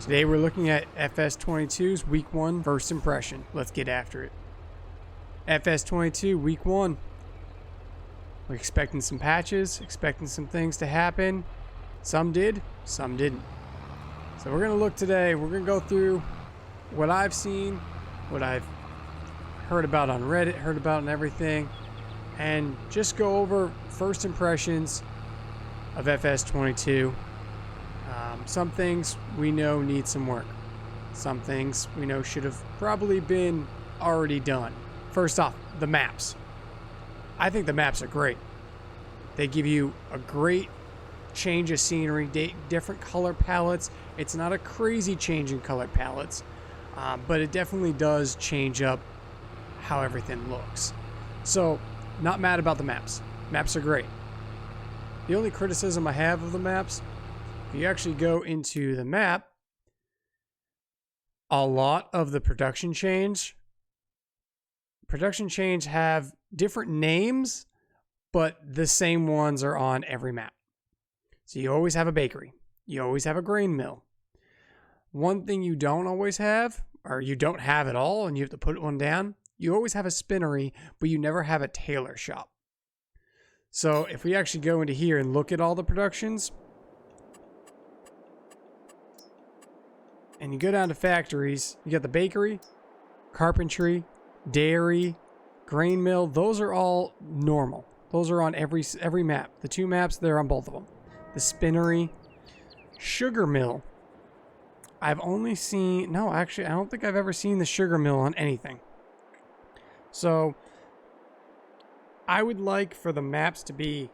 Today we're looking at fs22's week 1 first impression. Let's get after it. fs22 week 1. We're expecting some patches, expecting some things to happen. Some did, some didn't. So we're going to look today, we're going to go through what I've seen, what I've heard about on Reddit, heard about and everything, and just go over first impressions of fs22. Some things we know need some work. Some things we know should have probably been already done. First off, the maps. I think the maps are great. They give you a great change of scenery, different color palettes. It's not a crazy change in color palettes, but it definitely does change up how everything looks. So, not mad about the maps. Maps are great. The only criticism I have of the maps, if you actually go into the map, a lot of the production chains have different names, but the same ones are on every map. So you always have a bakery. You always have a grain mill. One thing you don't always have, or you don't have at all, and you have to put one down, you always have a spinnery, but you never have a tailor shop. So if we actually go into here and look at all the productions, and you go down to factories, you got the bakery, carpentry, dairy, grain mill. Those are all normal. Those are on every map. The two maps, they're on both of them. The spinnery, sugar mill. I've only seen, no, actually, I don't think I've ever seen the sugar mill on anything. So, I would like for the maps to be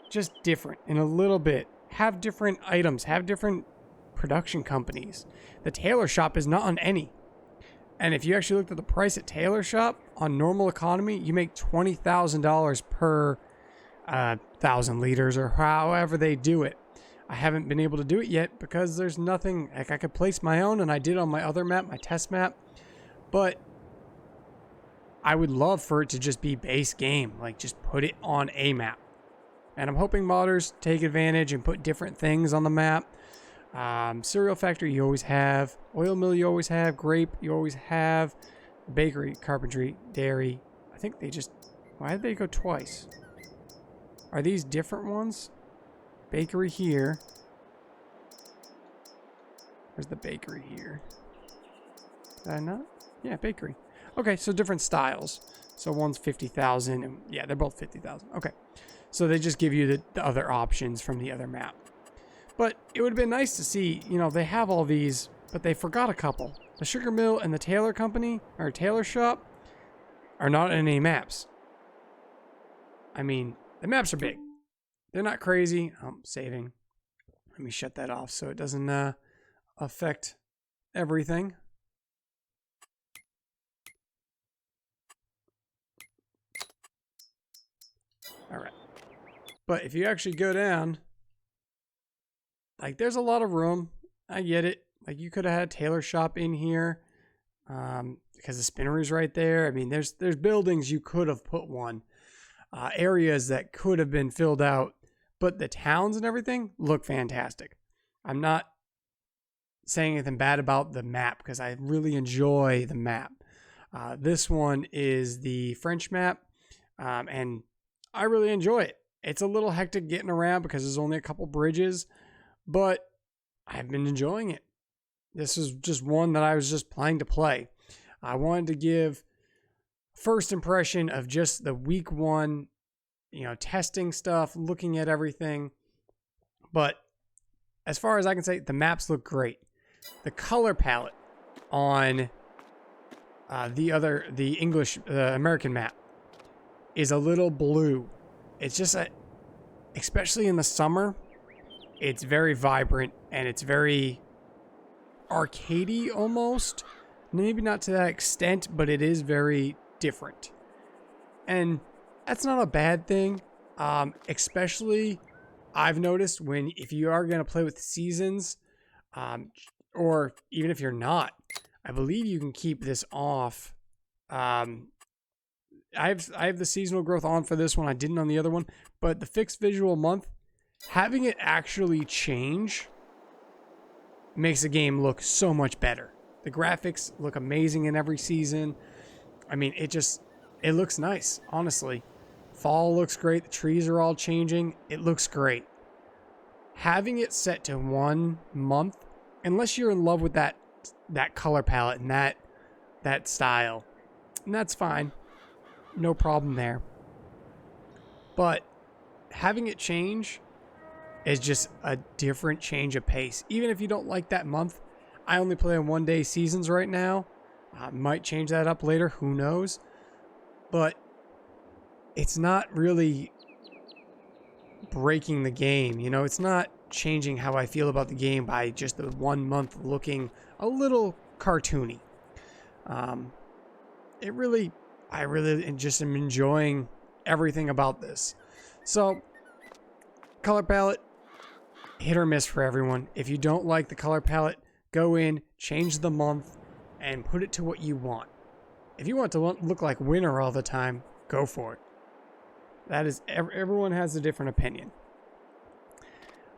just different in a little bit. Have different items, have different production companies. The tailor shop is not on any. And if you actually looked at the price at tailor shop on normal economy, you make $20,000 per 1,000 liters or however they do it. I haven't been able to do it yet because there's nothing, like I could place my own, and I did on my other map, my test map, but I would love for it to just be base game, like just put it on a map. And I'm hoping modders take advantage and put different things on the map. Cereal factory you always have, oil mill you always have, grape you always have, bakery, carpentry, dairy. I think they just, why did they go twice? Are these different ones? Bakery here. Where's the bakery here? Did I not? Yeah, bakery. Okay, so different styles. So one's 50,000 and yeah, they're both 50,000. Okay. So they just give you the other options from the other map. But it would have been nice to see, you know, they have all these, but they forgot a couple. The sugar mill and the tailor company, or tailor shop, are not in any maps. I mean, the maps are big. They're not crazy. I'm saving. Let me shut that off so it doesn't affect everything. All right. But if you actually go down, like, there's a lot of room. I get it. Like, you could have had a tailor shop in here because the spinnery's right there. I mean, there's buildings you could have put one. Areas that could have been filled out. But the towns and everything look fantastic. I'm not saying anything bad about the map because I really enjoy the map. This one is the French map, and I really enjoy it. It's a little hectic getting around because there's only a couple bridges. But I've been enjoying it. This is just one that I was just planning to play. I wanted to give first impression of just the week 1, you know, testing stuff, looking at everything. But as far as I can say, the maps look great. The color palette on the English, American map is a little blue. It's just especially in the summer, it's very vibrant and it's very arcadey almost. Maybe not to that extent, but it is very different. And that's not a bad thing. Especially I've noticed if you are going to play with seasons, or even if you're not, I believe you can keep this off. I have the seasonal growth on for this one. I didn't on the other one, but the fixed visual month, having it actually change makes the game look so much better. The graphics look amazing in every season. I mean, it looks nice, honestly. Fall looks great. The trees are all changing. It looks great. Having it set to 1 month, unless you're in love with that color palette and that style, and that's fine. No problem there. But having it change is just a different change of pace. Even if you don't like that month, I only play on 1-day seasons right now. Might change that up later, who knows? But it's not really breaking the game. You know, it's not changing how I feel about the game by just the 1 month looking a little cartoony. I really just am enjoying everything about this. So, color palette, hit or miss for everyone. If you don't like the color palette, go in, change the month, and put it to what you want. If you want to look like winter all the time, go for it. That is, everyone has a different opinion.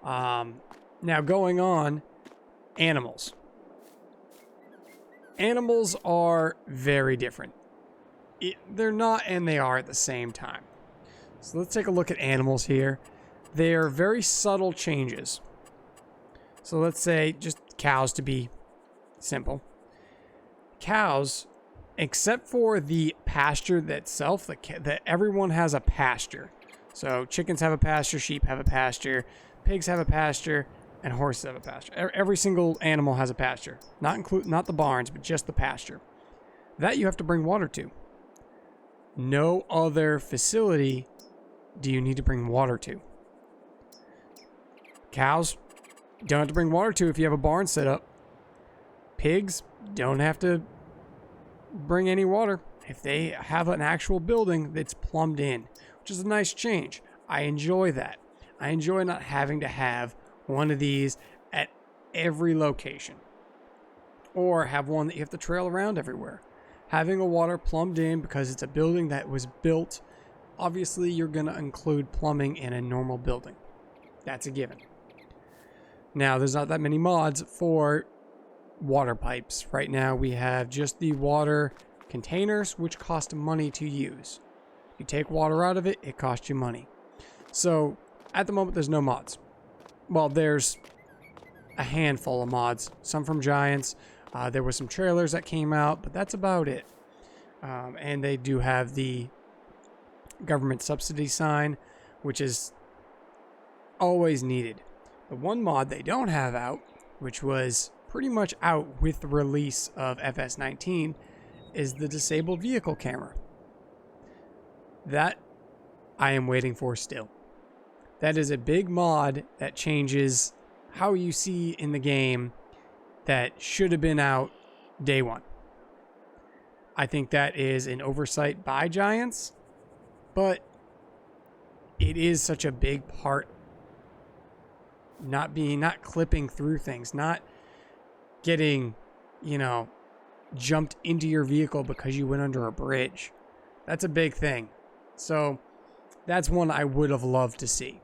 Now going on, animals. Animals are very different. They're not and they are at the same time. So let's take a look at animals here. They're very subtle changes. So let's say just cows to be simple. Cows, except for the pasture itself, that everyone has a pasture. So chickens have a pasture, sheep have a pasture, pigs have a pasture, and horses have a pasture. Every single animal has a pasture. Not the barns, but just the pasture. That you have to bring water to. No other facility do you need to bring water to. Cows don't have to bring water to if you have a barn set up. Pigs don't have to bring any water if they have an actual building that's plumbed in, which is a nice change. I enjoy that. I enjoy not having to have one of these at every location or have one that you have to trail around everywhere. Having a water plumbed in because it's a building that was built, obviously you're going to include plumbing in a normal building. That's a given. Now, there's not that many mods for water pipes. Right now, we have just the water containers, which cost money to use. You take water out of it, it costs you money. So, at the moment, there's no mods. Well, there's a handful of mods. Some from Giants. There were some trailers that came out, but that's about it. And they do have the government subsidy sign, which is always needed. The one mod they don't have out, which was pretty much out with the release of fs22, is the disabled vehicle camera. That I am waiting for still. That is a big mod that changes how you see in the game that should have been out day one. I think that is an oversight by Giants, but it is such a big part. Not clipping through things, not getting, jumped into your vehicle because you went under a bridge. That's a big thing. So that's one I would have loved to see.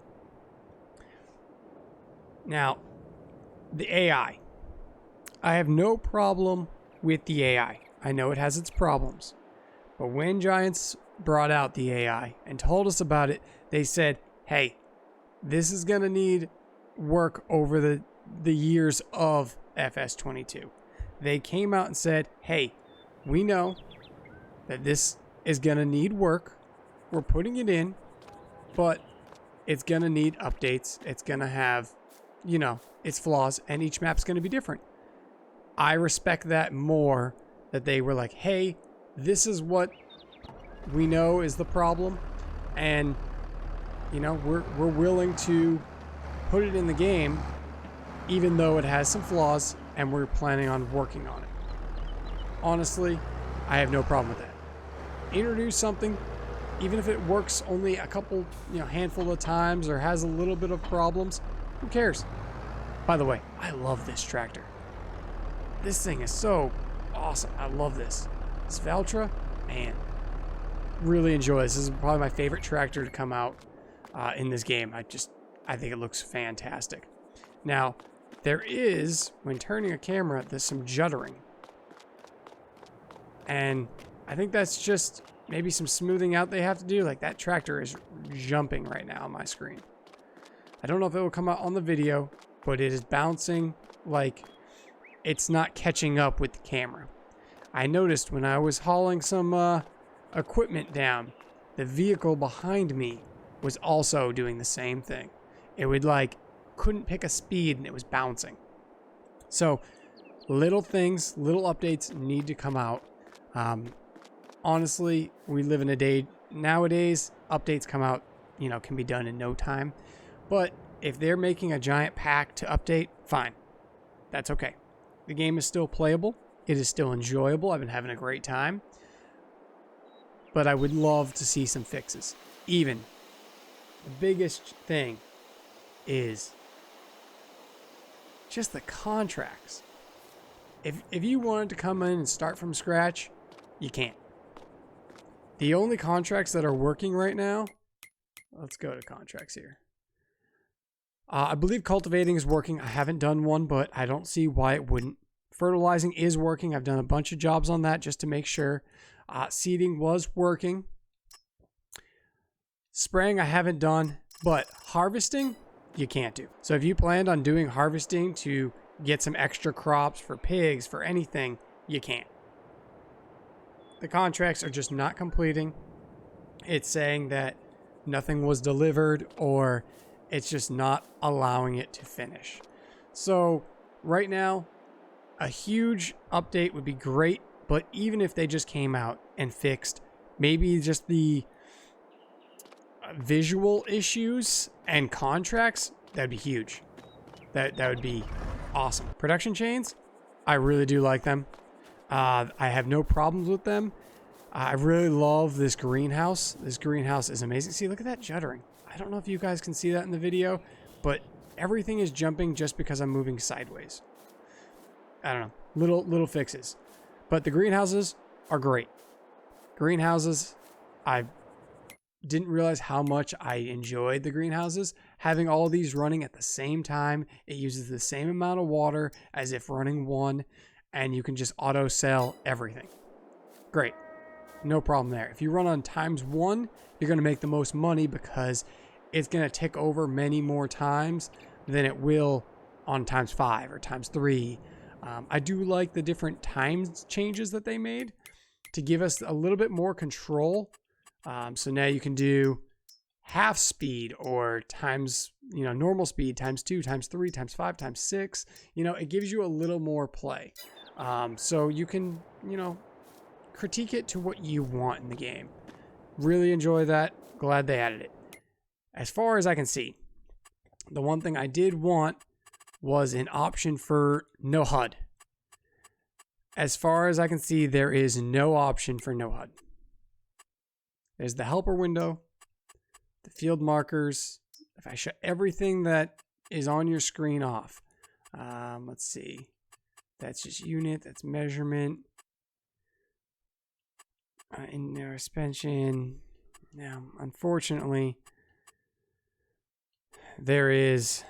Now, the AI. I have no problem with the AI. I know it has its problems. But when Giants brought out the AI and told us about it, they said, hey, this is going to need work over the years of fs22. They came out and said, hey, we know that this is going to need work. We're putting it in, but it's going to need updates. It's going to have, its flaws, and each map's going to be different. I respect that more, that they were like, hey, this is what we know is the problem, and, we're willing to put it in the game, even though it has some flaws, and we're planning on working on it. Honestly, I have no problem with that. Introduce something, even if it works only a couple, handful of times or has a little bit of problems, who cares? By the way, I love this tractor. This thing is so awesome. I love this. This Valtra, man, really enjoy this. This is probably my favorite tractor to come out in this game. I think it looks fantastic. Now, there is, when turning a camera, there's some juddering. And I think that's just maybe some smoothing out they have to do. Like that tractor is jumping right now on my screen. I don't know if it will come out on the video, but it is bouncing like it's not catching up with the camera. I noticed when I was hauling some equipment down, the vehicle behind me was also doing the same thing. It would like, couldn't pick a speed and it was bouncing. So little things, little updates need to come out. Honestly, we live in a day nowadays, updates come out, you know, can be done in no time. But if they're making a giant pack to update, fine. That's okay. The game is still playable. It is still enjoyable. I've been having a great time. But I would love to see some fixes. Even the biggest thing is just the contracts. If you wanted to come in and start from scratch, you can't. The only contracts that are working right now, let's go to contracts here. I believe cultivating is working. I haven't done one, but I don't see why it wouldn't. Fertilizing is working. I've done a bunch of jobs on that just to make sure. Seeding was working. Spraying I haven't done, but harvesting you can't do. So if you planned on doing harvesting to get some extra crops for pigs, for anything, you can't. The contracts are just not completing. It's saying that nothing was delivered, or it's just not allowing it to finish. So right now, a huge update would be great, but even if they just came out and fixed maybe just the visual issues and contracts, that'd be huge. That would be awesome. Production chains, I really do like them. I have no problems with them. I really love this greenhouse. This greenhouse is amazing. See, look at that juddering. I don't know if you guys can see that in the video, but everything is jumping just because I'm moving sideways. I don't know, little fixes. But the greenhouses are great. Greenhouses, I didn't realize how much I enjoyed the greenhouses. Having all these running at the same time, it uses the same amount of water as if running one, and you can just auto sell everything. Great. No problem there. If you run on ×1, you're going to make the most money because it's going to tick over many more times than it will on ×5 or ×3. I do like the different times changes that they made to give us a little bit more control. So now you can do half speed or times, normal speed, ×2, ×3, ×5, ×6. It gives you a little more play. So you can, critique it to what you want in the game. Really enjoy that. Glad they added it. As far as I can see, the one thing I did want was an option for no HUD. As far as I can see, there is no option for no HUD. There's the helper window, the field markers. If I shut everything that is on your screen off, let's see. That's just unit, that's measurement. In their suspension. Now, unfortunately, there is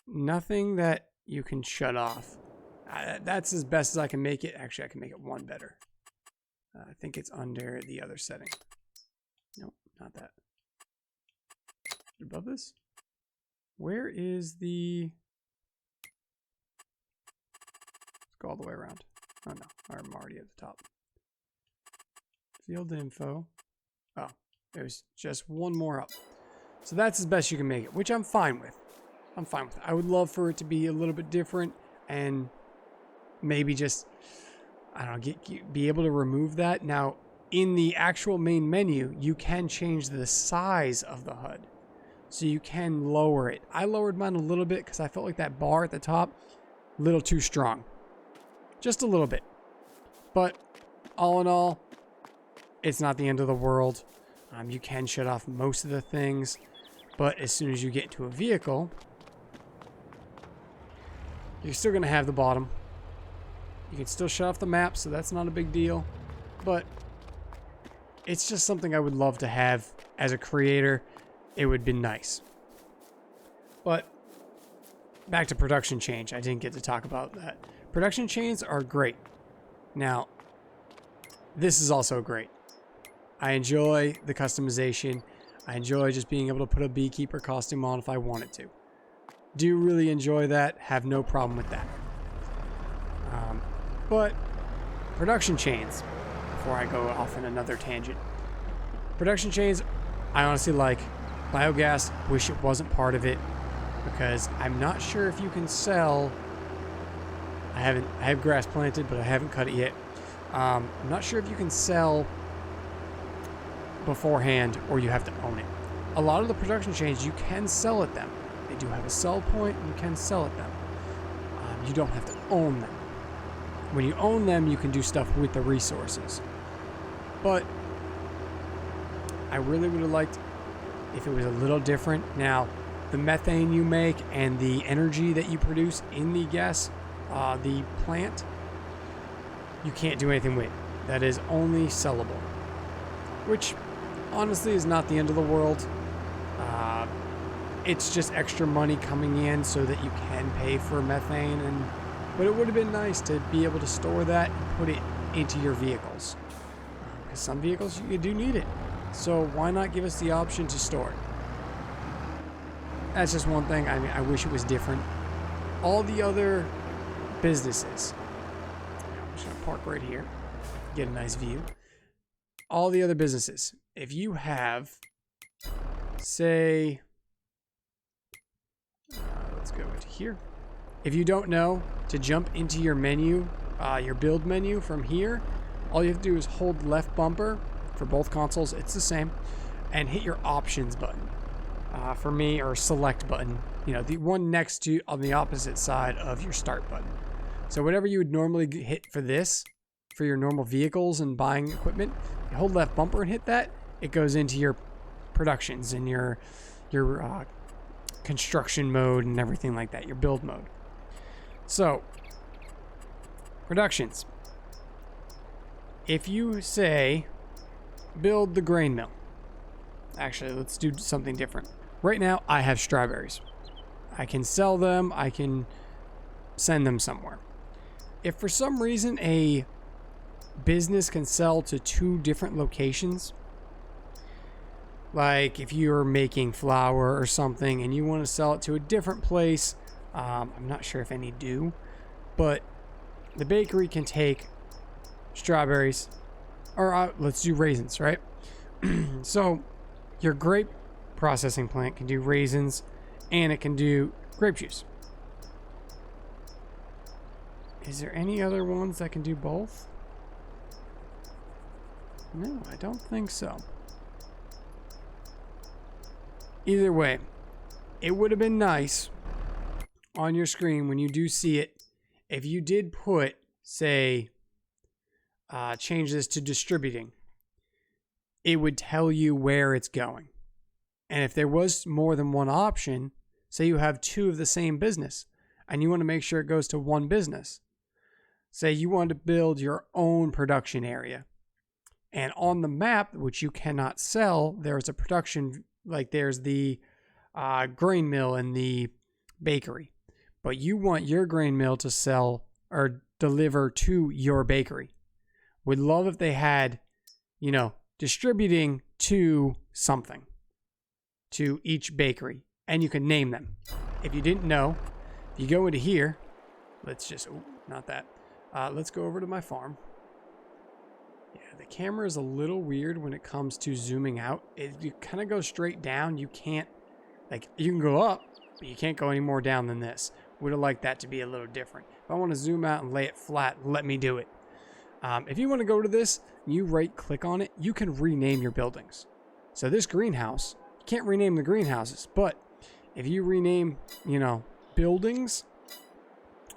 nothing that you can shut off. That's as best as I can make it. Actually, I can make it one better. I think it's under the other setting. Nope, not that. Above this? Where is the... Let's go all the way around. Oh no, I'm already at the top. Field info. Oh, there's just one more up. So that's as best you can make it, which I'm fine with. I'm fine with it. I would love for it to be a little bit different and maybe just, I don't know, be able to remove that. Now, in the actual main menu, you can change the size of the HUD. So you can lower it. I lowered mine a little bit because I felt like that bar at the top, a little too strong. Just a little bit. But all in all, it's not the end of the world. You can shut off most of the things, but as soon as you get into a vehicle, you're still going to have the bottom. You can still shut off the map, so that's not a big deal. But it's just something I would love to have as a creator. It would be nice. But back to production change. I didn't get to talk about that. Production chains are great. Now, this is also great. I enjoy the customization. I enjoy just being able to put a beekeeper costume on if I wanted to. Do really enjoy that. Have no problem with that. But production chains, before I go off in another tangent. Production chains, I honestly like. Biogas, wish it wasn't part of it, because I'm not sure if you can sell. I have grass planted, but I haven't cut it yet. I'm not sure if you can sell beforehand or you have to own it. A lot of the production chains you can sell at them. They do have a sell point, and you can sell at them. You don't have to own them. When you own them, you can do stuff with the resources. But I really would have liked if it was a little different. Now, the methane you make and the energy that you produce in the gas, the plant, you can't do anything with. That is only sellable. Which, honestly, is not the end of the world. It's just extra money coming in so that you can pay for methane, but it would have been nice to be able to store that and put it into your vehicles. Because some vehicles, you do need it. So why not give us the option to store it? That's just one thing. I mean, I wish it was different. All the other businesses, I'm just going to park right here, get a nice view. All the other businesses, if you have, say, let's go into here. If you don't know to jump into your menu, your build menu from here, all you have to do is hold left bumper for both consoles. It's the same, and hit your options button. For me, or select button, the one next to on the opposite side of your start button. So whatever you would normally hit for this, for your normal vehicles and buying equipment, you hold left bumper and hit that, it goes into your productions and your construction mode and everything like that, your build mode. So, productions. If you say, build the grain mill. Actually, let's do something different. Right now, I have strawberries. I can sell them. I can send them somewhere. If for some reason a business can sell to 2 different locations, like if you're making flour or something and you want to sell it to a different place, I'm not sure if any do, but the bakery can take strawberries, or let's do raisins, right? So your grape processing plant can do raisins and it can do grape juice. Is there any other ones that can do both? No, I don't think so. Either way, it would have been nice on your screen when you do see it, if you did put, say, change this to distributing, it would tell you where it's going. And if there was more than one option, say you have 2 of the same business and you want to make sure it goes to one business. Say you want to build your own production area. And on the map, which you cannot sell, there's a production, like there's the grain mill and the bakery. But you want your grain mill to sell or deliver to your bakery. Would love if they had, distributing to something, to each bakery, and you can name them. If you didn't know, if you go into here, let's go over to my farm. Yeah, the camera is a little weird when it comes to zooming out. You kind of go straight down. You can't, you can go up, but you can't go any more down than this. Would have liked that to be a little different. If I want to zoom out and lay it flat, let me do it. If you want to go to this, you right click on it, you can rename your buildings. So this greenhouse, you can't rename the greenhouses, but if you rename, buildings,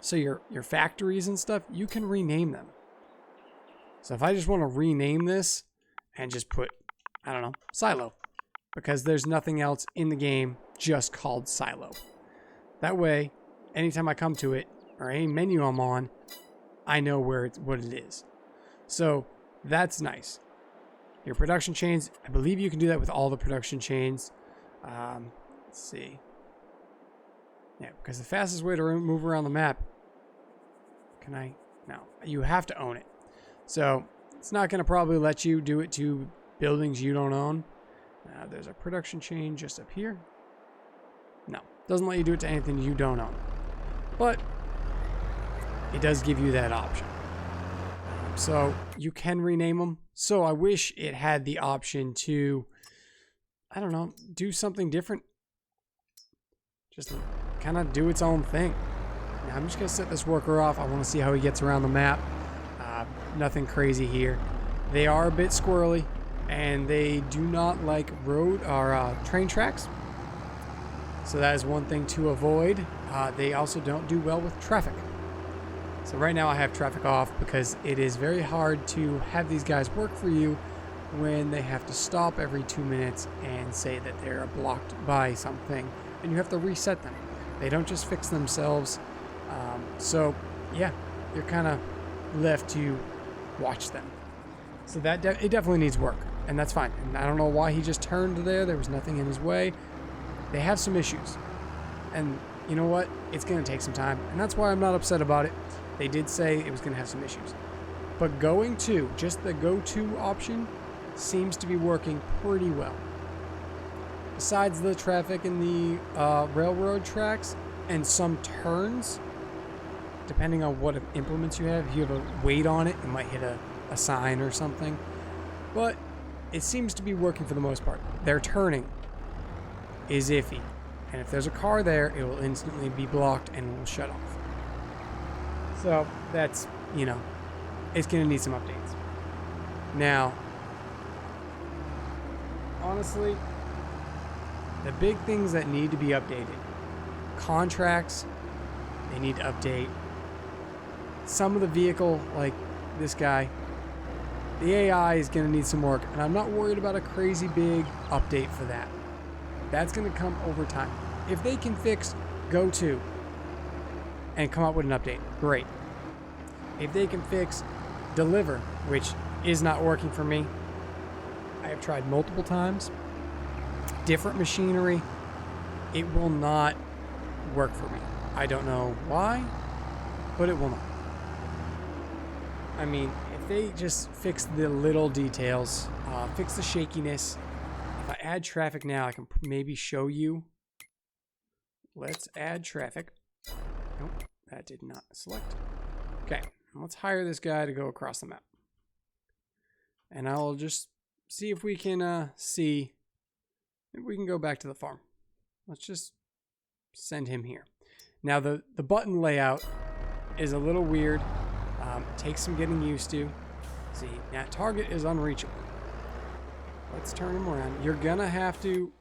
so your factories and stuff, you can rename them. So if I just want to rename this and just put, silo, because there's nothing else in the game just called silo. That way, anytime I come to it or any menu I'm on, I know what it is. So that's nice. Your production chains, I believe you can do that with all the production chains. Let's see. Yeah, because the fastest way to move around the map, no, you have to own it. So it's not going to probably let you do it to buildings you don't own. There's a production chain just up here. No, doesn't let you do it to anything you don't own. But it does give you that option. So you can rename them. So I wish it had the option to, I don't know, do something different. Just kind of do its own thing. Now, I'm just going to set this worker off. I want to see how he gets around the map. Nothing crazy here. They are a bit squirrely, and they do not like road or train tracks. So that is one thing to avoid. They also don't do well with traffic. So right now I have traffic off because it is very hard to have these guys work for you when they have to stop every 2 minutes and say that they're blocked by something, and you have to reset them. They don't just fix themselves. So yeah, you're kind of left to watch them. So that it definitely needs work, and that's fine. And I don't know why he just turned there. There was nothing in his way. They have some issues, and you know what? It's going to take some time, and that's why I'm not upset about it. They did say it was going to have some issues, but going to just the go-to option seems to be working pretty well. Besides the traffic in the railroad tracks and some turns, depending on what implements you have. If you have a weight on it, it might hit a sign or something. But it seems to be working for the most part. Their turning is iffy. And if there's a car there, it will instantly be blocked and will shut off. So that's, it's going to need some updates. Now, honestly, the big things that need to be updated. Contracts, they need to update. Some of the vehicle, like this guy, the AI is going to need some work, and I'm not worried about a crazy big update for that. That's going to come over time. If they can fix Go-To and come up with an update, great. If they can fix Deliver, which is not working for me, I have tried multiple times, different machinery, it will not work for me. I don't know why, but it will not. I mean, if they just fix the little details, fix the shakiness. If I add traffic now, I can maybe show you. Let's add traffic. Nope, that did not select. Okay, let's hire this guy to go across the map. And I'll just see if we can see if we can go back to the farm. Let's just send him here. Now, the button layout is a little weird. Takes some getting used to. See, that target is unreachable. Let's turn him around. You're gonna have to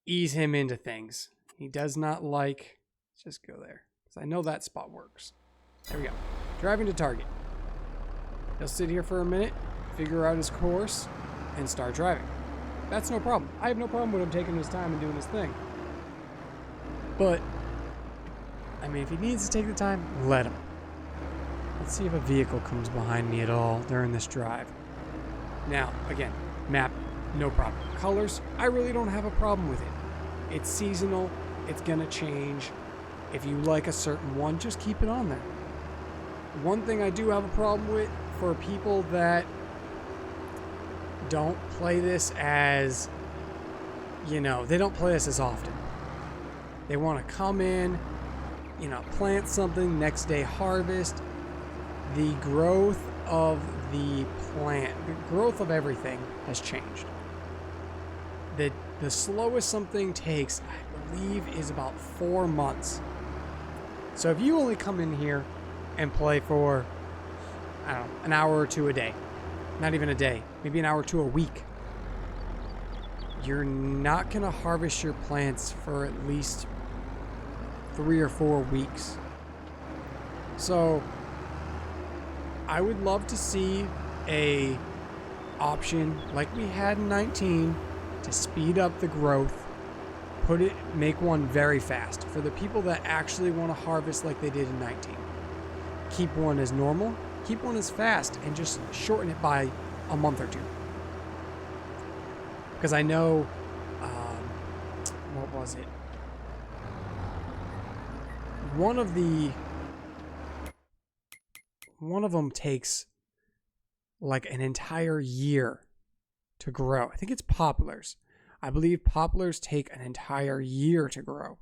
ease him into things. He does not like... Let's just go there, because I know that spot works. There we go. Driving to target. He'll sit here for a minute, figure out his course, and start driving. That's no problem. I have no problem with him taking his time and doing his thing. But, I mean, if he needs to take the time, let him. Let's see if a vehicle comes behind me at all during this drive. Now, again, map, no problem. Colors, I really don't have a problem with it. It's seasonal. It's going to change. If you like a certain one, just keep it on there. One thing I do have a problem with for people that don't play this as, they don't play this as often. They want to come in, plant something, next day harvest. The growth of the plant, the growth of everything has changed. The slowest something takes, I believe, is about 4 months. So if you only come in here and play for, I don't know, an hour or two a day, not even a day, maybe an hour or two a week, you're not going to harvest your plants for at least 3 or 4 weeks. So I would love to see a option like we had in 19 to speed up the growth, make one very fast for the people that actually want to harvest like they did in 19. Keep one as normal, keep one as fast, and just shorten it by a month or two. Because I know what was it? One of them takes like an entire year to grow. I think it's poplars. I believe poplars take an entire year to grow,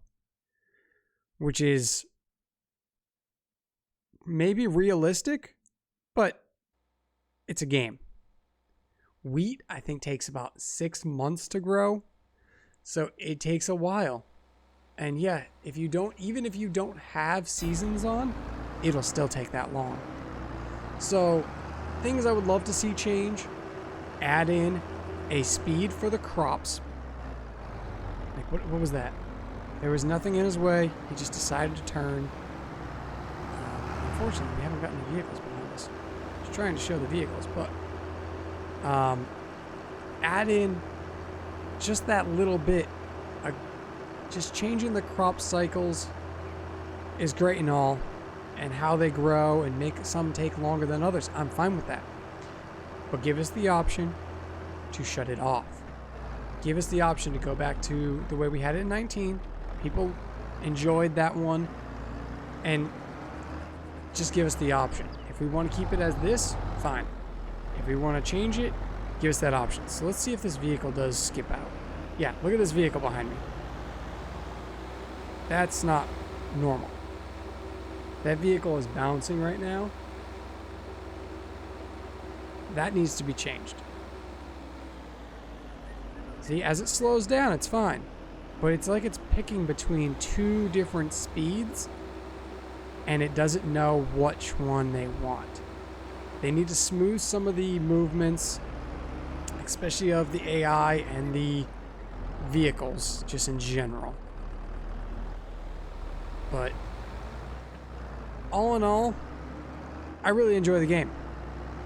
which is maybe realistic, but it's a game. Wheat, I think, takes about 6 months to grow, so it takes a while. And yeah, even if you don't have seasons on, it'll still take that long. So things I would love to see change: add in a speed for the crops. Like, what was that? There was nothing in his way. He just decided to turn. Unfortunately, we haven't got any vehicles behind us. Just trying to show the vehicles, but add in just that little bit. Just changing the crop cycles is great and all, and how they grow and make some take longer than others. I'm fine with that. But give us the option to shut it off. Give us the option to go back to the way we had it in 19. People enjoyed that one. And just give us the option. If we want to keep it as this, fine. If we want to change it, give us that option. So let's see if this vehicle does skip out. Yeah, look at this vehicle behind me. That's not normal. That vehicle is bouncing right now. That needs to be changed. See, as it slows down, it's fine. But it's like it's picking between two different speeds, and it doesn't know which one they want. They need to smooth some of the movements, especially of the AI and the vehicles, just in general. But all in all, I really enjoy the game.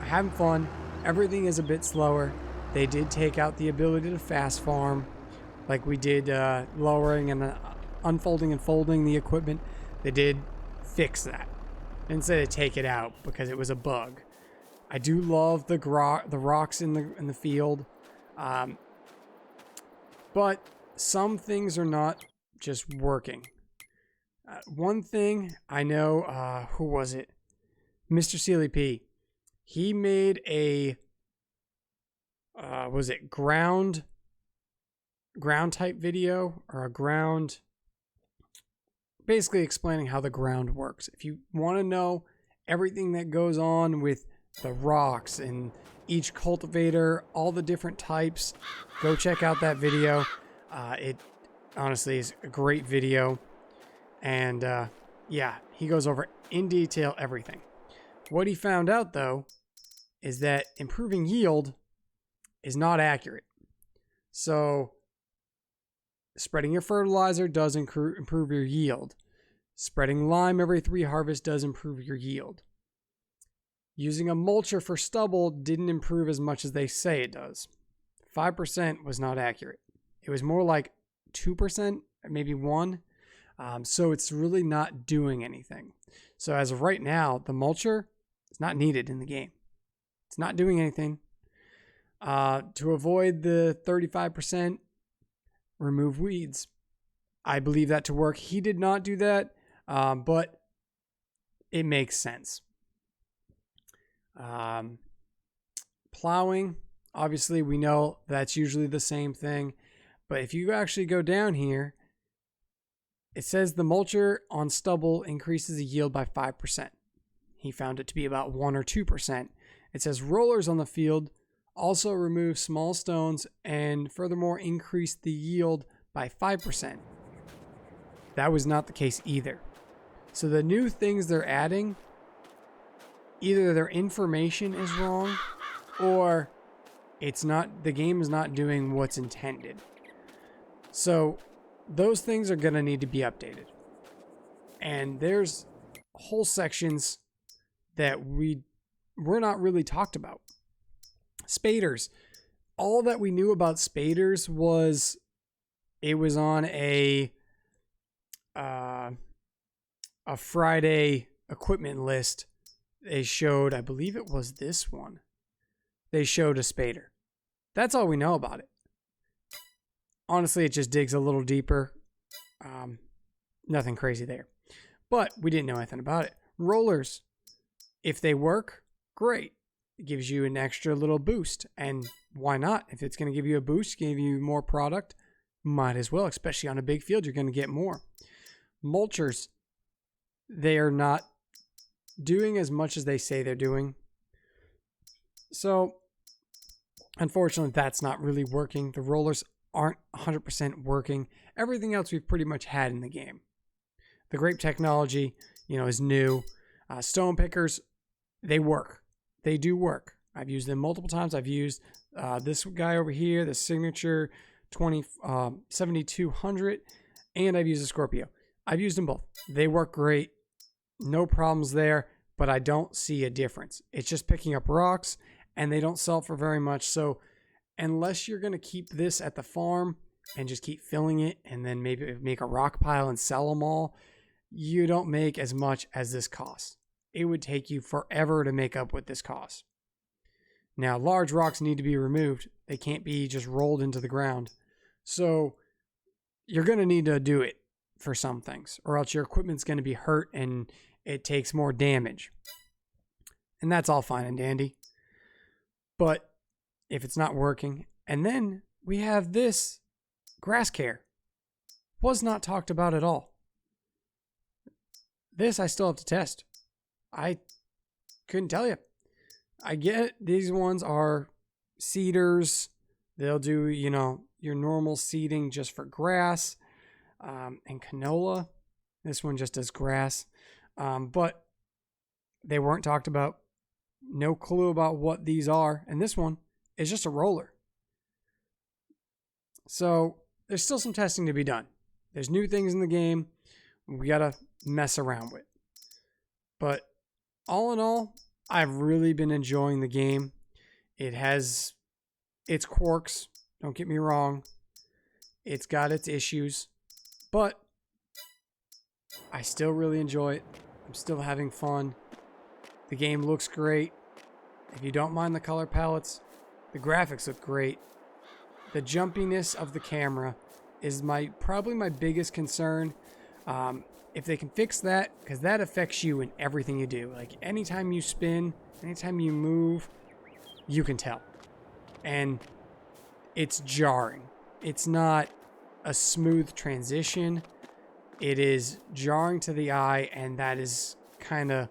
I'm having fun. Everything is a bit slower. They did take out the ability to fast farm, like we did lowering and unfolding and folding the equipment. They did fix that. Instead of take it out because it was a bug. I do love the rocks in the field, but some things are not just working. One thing I know, who was it? Mr. Sealy P. He made a was it ground type video, or a ground, basically explaining how the ground works. If you want to know everything that goes on with the rocks and each cultivator, all the different types, go check out that video. It honestly is a great video. And yeah, he goes over in detail everything. What he found out, though, is that improving yield is not accurate. So spreading your fertilizer does improve your yield. Spreading lime every 3 harvests does improve your yield. Using a mulcher for stubble didn't improve as much as they say it does. 5% was not accurate. It was more like 2%, maybe 1%. So it's really not doing anything. So as of right now, the mulcher is not needed in the game. It's not doing anything. To avoid the 35%, remove weeds. I believe that to work. He did not do that, but it makes sense. Plowing, obviously we know that's usually the same thing, but if you actually go down here, it says the mulcher on stubble increases the yield by 5%. He found it to be about 1 or 2%. It says rollers on the field also remove small stones and furthermore increase the yield by 5%. That was not the case either. So the new things they're adding, either their information is wrong or the game is not doing what's intended. So those things are going to need to be updated. And there's whole sections that we're not really talked about. Spaders. All that we knew about Spaders was it was on a Friday equipment list. They showed, I believe it was this one. They showed a Spader. That's all we know about it. Honestly, it just digs a little deeper. Nothing crazy there. But we didn't know anything about it. Rollers, if they work, great. It gives you an extra little boost. And why not? If it's going to give you a boost, give you more product, might as well, especially on a big field, you're going to get more. Mulchers, they are not doing as much as they say they're doing. So, unfortunately, that's not really working. The rollers aren't 100% working. Everything else we've pretty much had in the game. The grape technology, is new. Stone pickers, they work. They do work. I've used them multiple times. I've used this guy over here, the Signature 7200, and I've used a Scorpio. I've used them both. They work great. No problems there, but I don't see a difference. It's just picking up rocks, and they don't sell for very much. So unless you're going to keep this at the farm and just keep filling it and then maybe make a rock pile and sell them all, you don't make as much as this costs. It would take you forever to make up what this costs. Now, large rocks need to be removed. They can't be just rolled into the ground. So you're going to need to do it for some things, or else your equipment's going to be hurt and it takes more damage. And that's all fine and dandy. But if it's not working, and then we have this grass care. Was not talked about at all. This I still have to test. I couldn't tell you. I get it. These ones are seeders. They'll do, your normal seeding just for grass and canola. This one just does grass. But they weren't talked about. No clue about what these are. And this one is just a roller. So there's still some testing to be done. There's new things in the game we got to mess around with. But all in all, I've really been enjoying the game. It has its quirks, don't get me wrong. It's got its issues, but I still really enjoy it. I'm still having fun. The game looks great. If you don't mind the color palettes, the graphics look great. The jumpiness of the camera is probably my biggest concern. If they can fix that, because that affects you in everything you do. Like anytime you spin, anytime you move, you can tell. And it's jarring. It's not a smooth transition. It is jarring to the eye, and that is kind of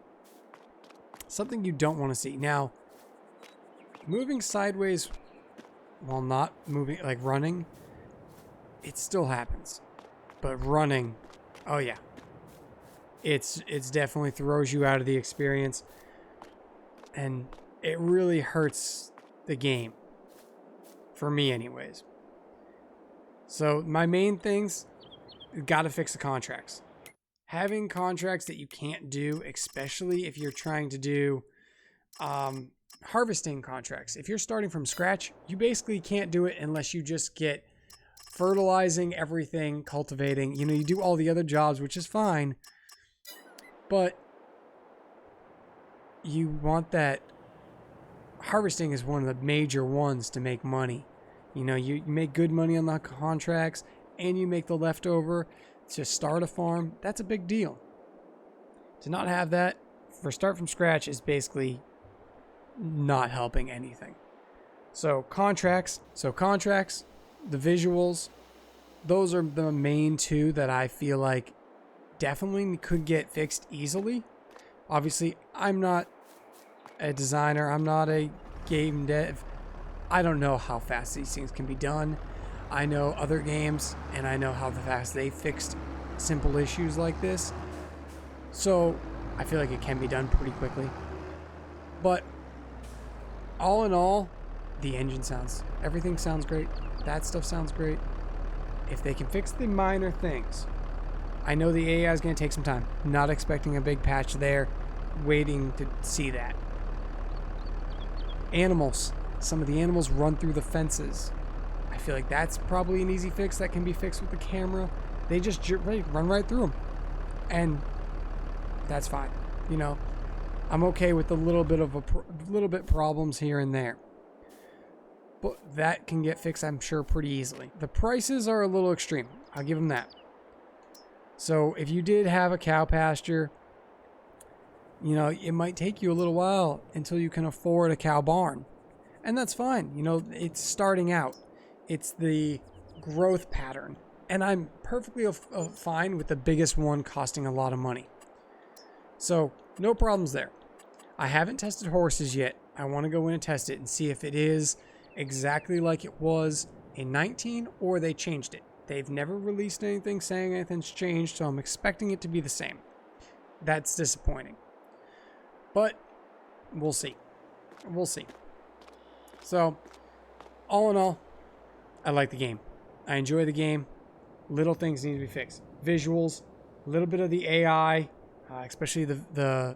something you don't want to see. Now, moving sideways while not moving, like running, it still happens. But running, oh yeah. It's definitely throws you out of the experience, and it really hurts the game. For me anyways. So my main things, got to fix the contracts. Having contracts that you can't do, especially if you're trying to do harvesting contracts. If you're starting from scratch, you basically can't do it unless you just get fertilizing everything, cultivating. You do all the other jobs, which is fine. But you want that. Harvesting is one of the major ones to make money. You make good money on the contracts, and you make the leftover to start a farm. That's a big deal. To not have that for start from scratch is basically not helping anything. So contracts, the visuals, those are the main two that I feel like definitely could get fixed easily. Obviously, I'm not a designer. I'm not a game dev. I don't know how fast these things can be done. I know other games, and I know how fast they fixed simple issues like this. So I feel like it can be done pretty quickly. But all in all, the engine everything sounds great. That stuff sounds great. If they can fix the minor things. I know the AI is going to take some time. Not expecting a big patch there. Waiting to see that. Animals. Some of the animals run through the fences. I feel like that's probably an easy fix that can be fixed with the camera. They just run right through them. And that's fine. I'm okay with a little bit problems here and there. but that can get fixed, I'm sure, pretty easily. The prices are a little extreme. I'll give them that. So if you did have a cow pasture, you know, it might take you a little while until you can afford a cow barn. And that's fine. You know, it's starting out. It's the growth pattern. And I'm perfectly fine with the biggest one costing a lot of money. So no problems there. I haven't tested horses yet. I want to go in and test it and see if it is exactly like it was in 19 or they changed it. They've never released anything saying anything's changed, so I'm expecting it to be the same. That's disappointing. But we'll see. We'll see. So, all in all, I like the game. I enjoy the game. Little things need to be fixed. Visuals, a little bit of the AI, especially the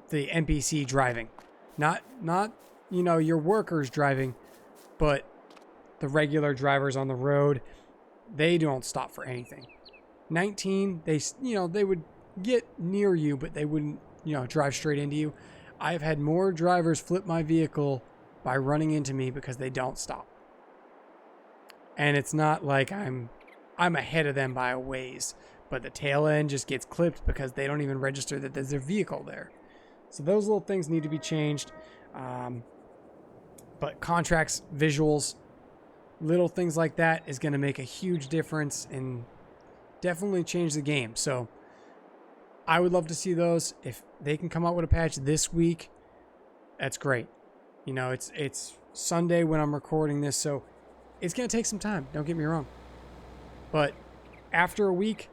NPC driving. Not you know, your workers driving, but the regular drivers on the road, they don't stop for anything. 19, they would get near you, but they wouldn't, you know, drive straight into you. I've had more drivers flip my vehicle by running into me because they don't stop. And it's not like I'm ahead of them by a ways, but the tail end just gets clipped because they don't even register that there's a vehicle there. So those little things need to be changed. But contracts, visuals, little things like that is going to make a huge difference and definitely change the game. So I would love to see those. If they can come out with a patch this week, that's great. You know, it's Sunday when I'm recording this, so it's going to take some time. Don't get me wrong. But after a week,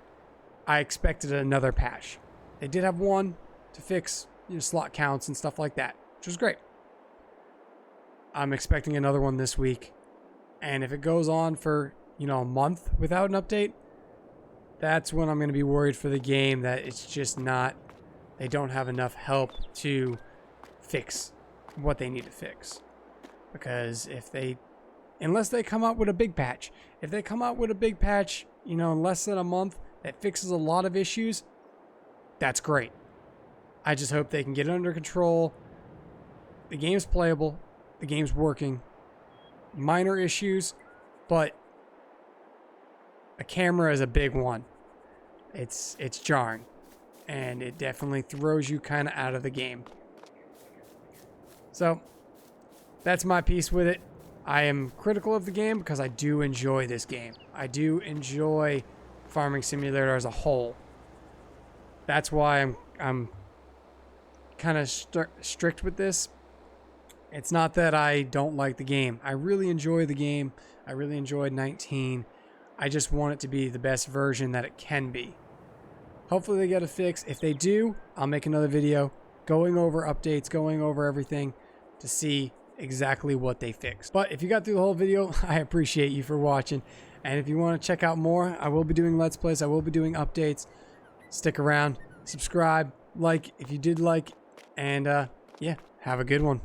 I expected another patch. They did have one to fix, you know, slot counts and stuff like that, which was great. I'm expecting another one this week. And if it goes on for, you know, a month without an update, that's when I'm going to be worried for the game that it's just not, they don't have enough help to fix what they need to fix. Because unless they come out with a big patch, if they come out with a big patch, you know, in less than a month that fixes a lot of issues, that's great. I just hope they can get it under control. The game's playable. The game's working. Minor issues, but a camera is a big one. It's jarring, and it definitely throws you kind of out of the game. So that's my piece with it. I am critical of the game because I do enjoy this game. I do enjoy Farming Simulator as a whole. That's why I'm kind of strict with this. It's not that I don't like the game. I really enjoy the game. I really enjoyed 19. I just want it to be the best version that it can be. Hopefully they get a fix. If they do, I'll make another video going over updates, going over everything to see exactly what they fixed. But if you got through the whole video, I appreciate you for watching. And if you want to check out more, I will be doing Let's Plays. I will be doing updates. Stick around, subscribe, like if you did like, and yeah, have a good one.